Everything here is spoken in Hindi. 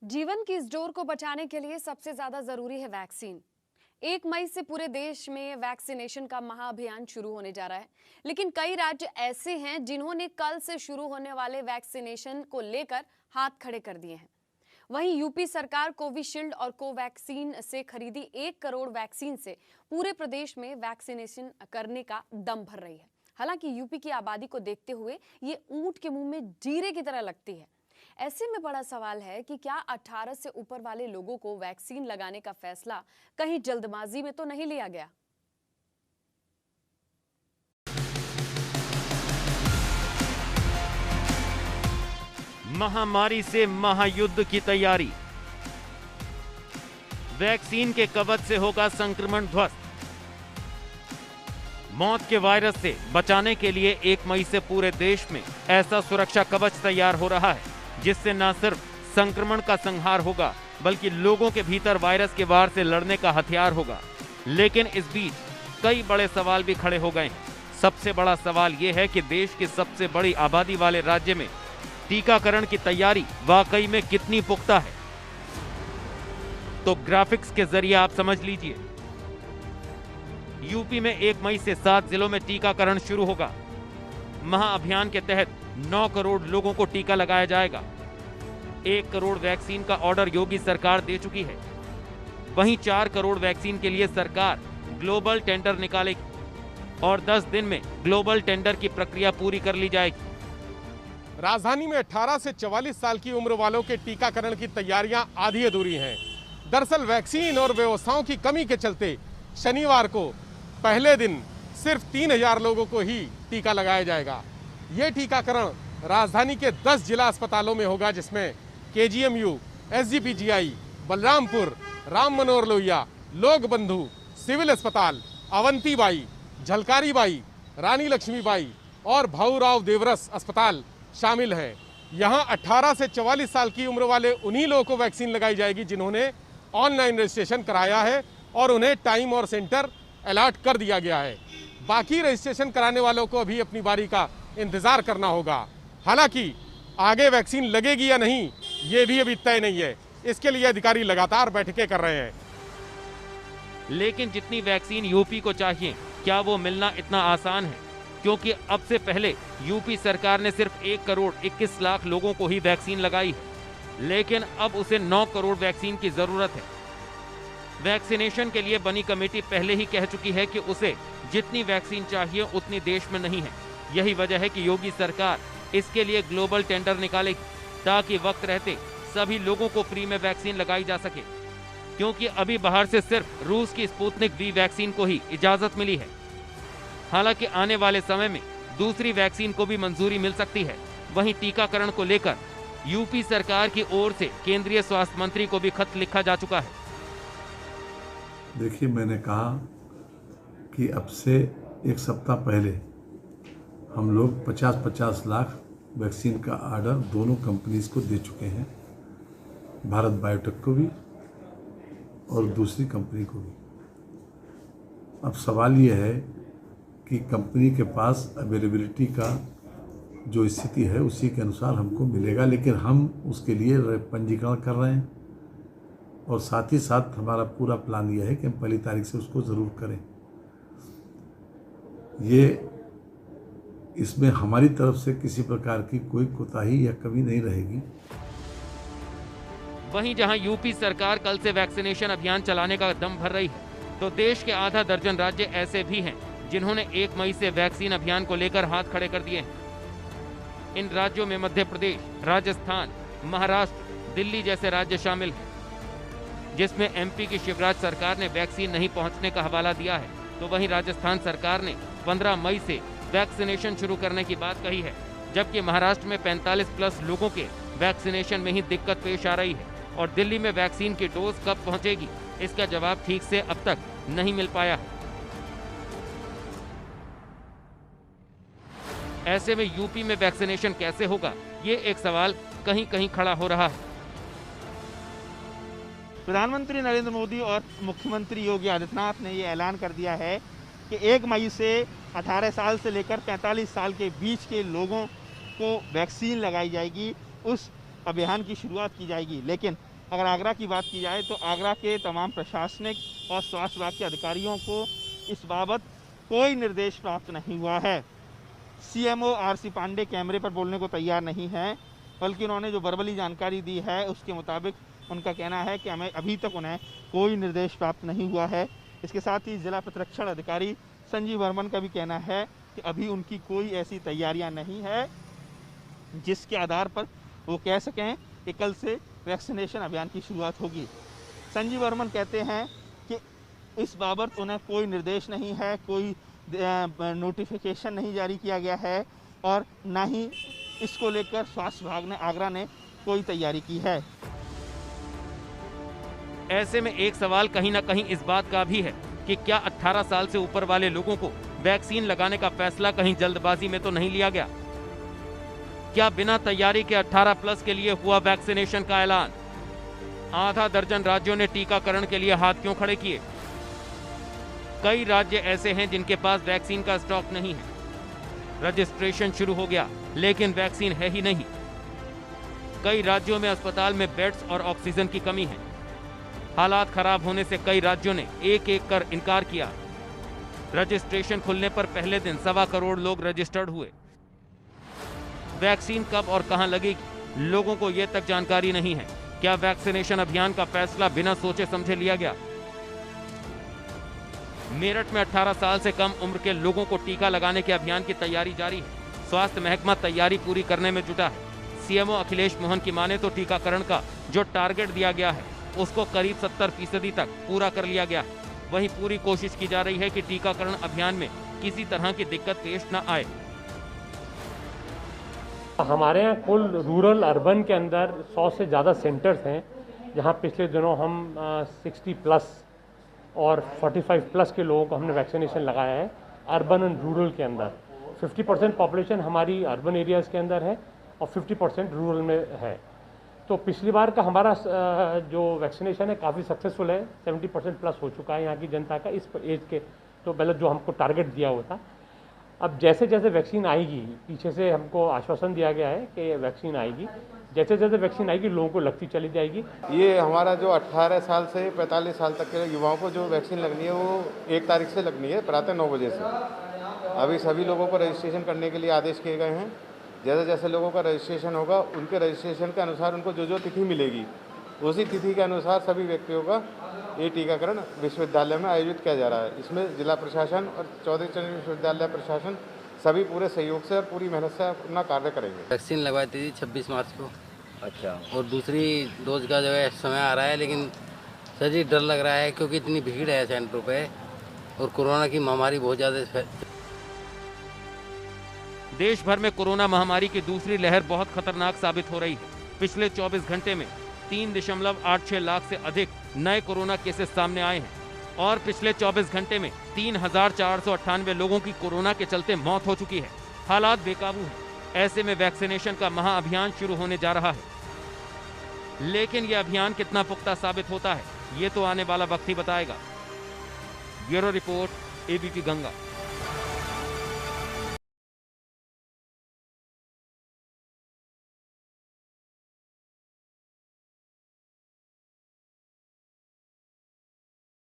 जीवन की इस डोर को बचाने के लिए सबसे ज्यादा जरूरी है वैक्सीन। 1 मई से पूरे देश में वैक्सीनेशन का महाअभियान शुरू होने जा रहा है, लेकिन कई राज्य ऐसे हैं जिन्होंने कल से शुरू होने वाले वैक्सीनेशन को लेकर हाथ खड़े कर दिए हैं। वहीं यूपी सरकार कोविशील्ड और कोवैक्सीन से खरीदी 1 करोड़ वैक्सीन से पूरे प्रदेश में वैक्सीनेशन करने का दम भर रही है। हालांकि यूपी की आबादी को देखते हुए ये ऊंट के मुंह में जीरे की तरह लगती है। ऐसे में बड़ा सवाल है कि क्या 18 से ऊपर वाले लोगों को वैक्सीन लगाने का फैसला कहीं जल्दबाजी में तो नहीं लिया गया। महामारी से महायुद्ध की तैयारी। वैक्सीन के कवच से होगा संक्रमण ध्वस्त। मौत के वायरस से बचाने के लिए 1 मई से पूरे देश में ऐसा सुरक्षा कवच तैयार हो रहा है जिससे न सिर्फ संक्रमण का संहार होगा बल्कि लोगों के भीतर वायरस के वार से लड़ने का हथियार होगा। लेकिन इस बीच कई बड़े सवाल भी खड़े हो गए हैं। सबसे बड़ा सवाल यह है कि देश की सबसे बड़ी आबादी वाले राज्य में टीकाकरण की तैयारी वाकई में कितनी पुख्ता है। तो ग्राफिक्स के जरिए आप समझ लीजिए। यूपी में 1 मई से 7 जिलों में टीकाकरण शुरू होगा। महाअभियान के तहत 9 करोड़ लोगों को टीका लगाया जाएगा। 1 करोड़ वैक्सीन का ऑर्डर योगी सरकार दे चुकी है। वहीं 4 करोड़ वैक्सीन के लिए सरकार ग्लोबल टेंडर निकालेगी और 10 दिन में ग्लोबल टेंडर की प्रक्रिया पूरी कर ली जाएगी। राजधानी में 18 से 44 साल की उम्र वालों के टीकाकरण की तैयारियां आधी अधूरी हैं। दरअसल वैक्सीन और व्यवस्थाओं की कमी के चलते शनिवार को पहले दिन सिर्फ 3000 लोगों को ही टीका लगाया जाएगा। ये टीकाकरण राजधानी के 10 जिला अस्पतालों में होगा, जिसमें केजीएमयू, एसजीपीजीआई, बलरामपुर, राम मनोहर लोहिया, लोक बंधु, सिविल अस्पताल, अवंतीबाई, झलकारीबाई, रानी लक्ष्मीबाई और भाऊराव देवरस अस्पताल शामिल है। यहाँ 18 से 44 साल की उम्र वाले उन्हीं लोगों को वैक्सीन लगाई जाएगी जिन्होंने ऑनलाइन रजिस्ट्रेशन कराया है और उन्हें टाइम और सेंटर अलॉट कर दिया गया है। बाकी रजिस्ट्रेशन कराने वालों को अभी अपनी बारी का इंतजार करना होगा। हालांकि आगे वैक्सीन लगेगी या नहीं ये भी अभी तय नहीं है। इसके लिए अधिकारी लगातार बैठकें कर रहे हैं। लेकिन जितनी वैक्सीन यूपी को चाहिए, क्या वो मिलना इतना आसान है? क्योंकि अब से पहले यूपी सरकार ने सिर्फ 1 करोड़ 21 लाख लोगों को ही वैक्सीन लगाई है, लेकिन अब उसे 9 करोड़ वैक्सीन की जरूरत है। वैक्सीनेशन के लिए बनी कमेटी पहले ही कह चुकी है कि उसे जितनी वैक्सीन चाहिए उतनी देश में नहीं है। यही वजह है कि योगी सरकार इसके लिए ग्लोबल टेंडर निकालेगी ताकि वक्त रहते सभी लोगों को फ्री में वैक्सीन लगाई जा सके, क्योंकि अभी बाहर से सिर्फ रूस की स्पुतनिक वी वैक्सीन को ही इजाजत मिली है। हालांकि आने वाले समय में दूसरी वैक्सीन को भी मंजूरी मिल सकती है। वहीं टीकाकरण को लेकर यूपी सरकार की ओर से केंद्रीय स्वास्थ्य मंत्री को भी खत लिखा जा चुका है। देखिए, मैंने कहा कि अब से 1 सप्ताह पहले हम लोग 50-50 लाख वैक्सीन का ऑर्डर दोनों कंपनीज को दे चुके हैं, भारत बायोटेक को भी और दूसरी कंपनी को भी। अब सवाल यह है कि कंपनी के पास अवेलेबिलिटी का जो स्थिति है उसी के अनुसार हमको मिलेगा, लेकिन हम उसके लिए पंजीकरण कर रहे हैं और साथ ही साथ हमारा पूरा प्लान यह है कि हम 1 तारीख से उसको ज़रूर करें। इसमें हमारी तरफ से किसी प्रकार की कोई कोताही या कमी नहीं रहेगी। वहीं जहां यूपी सरकार कल से वैक्सीनेशन अभियान चलाने का दम भर रही है, तो देश के आधा दर्जन राज्य ऐसे भी हैं जिन्होंने 1 मई से वैक्सीन अभियान को लेकर हाथ खड़े कर दिए हैं। इन राज्यों में मध्य प्रदेश, राजस्थान, महाराष्ट्र, दिल्ली जैसे राज्य शामिल हैं, जिसमें एमपी की शिवराज सरकार ने वैक्सीन नहीं पहुंचने का हवाला दिया है, तो वहीं राजस्थान सरकार ने 15 मई से वैक्सीनेशन शुरू करने की बात कही है, जबकि महाराष्ट्र में 45+ लोगों के वैक्सीनेशन में ही दिक्कत पेश आ रही है और दिल्ली में वैक्सीन की डोज कब पहुंचेगी इसका जवाब ठीक से अब तक नहीं मिल पाया है। ऐसे में यूपी में वैक्सीनेशन कैसे होगा, ये एक सवाल कहीं कहीं खड़ा हो रहा है। प्रधानमंत्री नरेंद्र मोदी और मुख्यमंत्री योगी आदित्यनाथ ने ये ऐलान कर दिया है कि 1 मई से 18 साल से लेकर 45 साल के बीच के लोगों को वैक्सीन लगाई जाएगी। उस अभियान की शुरुआत की जाएगी। लेकिन अगर आगरा की बात की जाए तो आगरा के तमाम प्रशासनिक और स्वास्थ्य विभाग के अधिकारियों को इस बाबत कोई निर्देश प्राप्त नहीं हुआ है। सीएमओ आरसी पांडे कैमरे पर बोलने को तैयार नहीं है, बल्कि उन्होंने जो वर्बली जानकारी दी है उसके मुताबिक उनका कहना है कि हमें अभी तक उन्हें कोई निर्देश प्राप्त नहीं हुआ है। इसके साथ ही जिला प्रतिरक्षण अधिकारी संजीव वर्मन का भी कहना है कि अभी उनकी कोई ऐसी तैयारियां नहीं है जिसके आधार पर वो कह सकें कि कल से वैक्सीनेशन अभियान की शुरुआत होगी। संजीव वर्मन कहते हैं कि इस बाबत उन्हें कोई निर्देश नहीं है, कोई नोटिफिकेशन नहीं जारी किया गया है और ना ही इसको लेकर स्वास्थ्य विभाग ने आगरा ने कोई तैयारी की है। ऐसे में एक सवाल कहीं ना कहीं इस बात का भी है कि क्या 18 साल से ऊपर वाले लोगों को वैक्सीन लगाने का फैसला कहीं जल्दबाजी में तो नहीं लिया गया? क्या बिना तैयारी के 18+ के लिए हुआ वैक्सीनेशन का ऐलान? आधा दर्जन राज्यों ने टीकाकरण के लिए हाथ क्यों खड़े किए? कई राज्य ऐसे हैं जिनके पास वैक्सीन का स्टॉक नहीं है। रजिस्ट्रेशन शुरू हो गया लेकिन वैक्सीन है ही नहीं। कई राज्यों में अस्पताल में बेड्स और ऑक्सीजन की कमी है। हालात खराब होने से कई राज्यों ने एक एक कर इनकार किया। रजिस्ट्रेशन खुलने पर पहले दिन 1.25 करोड़ लोग रजिस्टर्ड हुए। वैक्सीन कब और कहां लगेगी, लोगों को यह तक जानकारी नहीं है। क्या वैक्सीनेशन अभियान का फैसला बिना सोचे समझे लिया गया? मेरठ में 18 साल से कम उम्र के लोगों को टीका लगाने के अभियान की तैयारी जारी है। स्वास्थ्य महकमा तैयारी पूरी करने में जुटा है। सीएमओ अखिलेश मोहन की माने तो टीकाकरण का जो टारगेट दिया गया है उसको करीब 70% तक पूरा कर लिया गया है। वहीं पूरी कोशिश की जा रही है कि टीकाकरण अभियान में किसी तरह की दिक्कत पेश न आए। हमारे यहाँ कुल रूरल अर्बन के अंदर 100 से ज़्यादा सेंटर्स हैं जहाँ पिछले दिनों हम 60+ और 45+ के लोगों को हमने वैक्सीनेशन लगाया है। अर्बन एंड रूरल के अंदर 50% पॉपुलेशन हमारी अर्बन एरियाज़ के अंदर है और 50% रूरल में है। तो पिछली बार का हमारा जो वैक्सीनेशन है काफ़ी सक्सेसफुल है। 70% हो चुका है यहाँ की जनता का इस एज के, तो पहले जो हमको टारगेट दिया हुआ था। अब जैसे जैसे वैक्सीन आएगी, पीछे से हमको आश्वासन दिया गया है कि वैक्सीन आएगी, जैसे जैसे वैक्सीन आएगी लोगों को लगती चली जाएगी। ये हमारा जो 18 साल से 45 साल तक के युवाओं को जो वैक्सीन लगनी है वो 1 तारीख से लगनी है प्रातः 9 बजे से। अभी सभी लोगों को रजिस्ट्रेशन करने के लिए आदेश किए गए हैं। जैसे जैसे लोगों का रजिस्ट्रेशन होगा उनके रजिस्ट्रेशन के अनुसार उनको जो जो तिथि मिलेगी उसी तिथि के अनुसार सभी व्यक्तियों का ये टीकाकरण विश्वविद्यालय में आयोजित किया जा रहा है। इसमें जिला प्रशासन और चौधरी चरण विश्वविद्यालय प्रशासन सभी पूरे सहयोग से और पूरी मेहनत से अपना कार्य करेंगे। वैक्सीन लगवाई थी 26 मार्च को। अच्छा। और दूसरी डोज का जो है समय आ रहा है, लेकिन सर जी डर लग रहा है क्योंकि इतनी भीड़ है सेंटरों पे और कोरोना की महामारी बहुत ज़्यादा। देश भर में कोरोना महामारी की दूसरी लहर बहुत खतरनाक साबित हो रही है। पिछले 24 घंटे में 3.86 लाख से अधिक नए कोरोना केसेस सामने आए हैं और पिछले 24 घंटे में 3,498 लोगों की कोरोना के चलते मौत हो चुकी है। हालात बेकाबू हैं। ऐसे में वैक्सीनेशन का महाअभियान शुरू होने जा रहा है, लेकिन यह अभियान कितना पुख्ता साबित होता है ये तो आने वाला वक्त ही बताएगा। Bureau report, ABP Ganga.